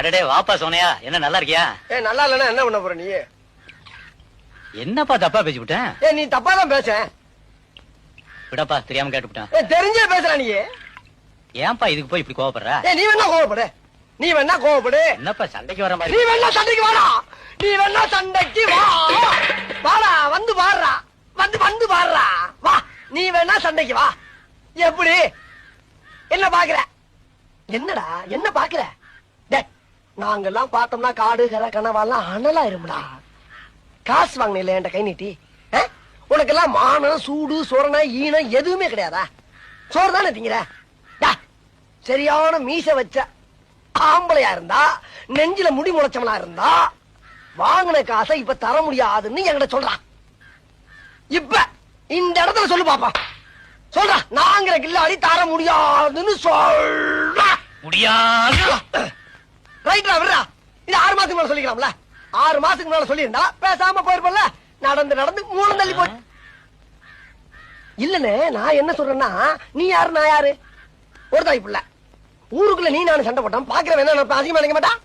அடடே வாப்பா சோனையா, என்ன நல்லா இருக்கியா? நல்லா இல்லன்னா என்ன பண்ண போற நீ? என்னப்பா தப்பா பேசி விட்டேன்? நீ தப்பா தான் பேச. விடப்பா, தெரியாம கேட்டுவிட்டேன். தெரிஞ்சே பேசுற நீ. ஏன்பா இதுக்கு போய் இப்படி கோவப்படுற? நீ வேணா கோவப்படு, நீ வேணா கோவப்படு. என்னப்பா சண்டைக்கு வர மாதிரி? நீ வேணா சண்டைக்கு வாடா, நீ வேணா சண்டைக்கு வா. வாடா, வந்து பாடுறா, வந்து பாடுறா, வா. நீ வேணா சண்டைக்கு வா. எப்படி? என்ன பாக்குற? என்னடா என்ன பாக்குற? நாங்கெல்லாம் பார்த்தோம்னா காடு கரை கனவாலாம் அனலாயிரும்டா. காசு வாங்கின என் கை நீட்டி. உனக்கெல்லாம் மானம் சூடு சொரணை ஈனம் எதுவுமே கிடையாதா? சோறு தானே திங்கிற? சரியான மீச வச்ச ஆம்பளையா இருந்தா, நெஞ்சில முடி முளைச்சவனா இருந்தா, வாங்கின காசை இப்ப தர முடியாதுன்னு என்கிட்ட சொல்றான். இப்ப இந்த இடத்துல சொல்லு பாப்பா. சொல்றா, நாங்கிற கில்லாடி தர முடியாதுன்னு சொல்ற. முடியாது. ரைட்ரா, விடுறா. இது 6 மாசத்துக்கு மேல சொல்லிக்கலாம்ல. 6 மாசத்துக்கு மேல சொல்லியிருந்தா பேசாம போயிருப்பல. நடந்து மூணு தள்ளி போய். இல்லன்னு நான் என்ன சொல்றேன்னா, நீ யாரு நான் யாரு? ஒரு தாய் பிள்ளை. ஊருக்குள்ள நீ நானும் சண்டை போட்டான் பாக்குறவன் என்ன அசிங்கமா நினைக்க மாட்டான்.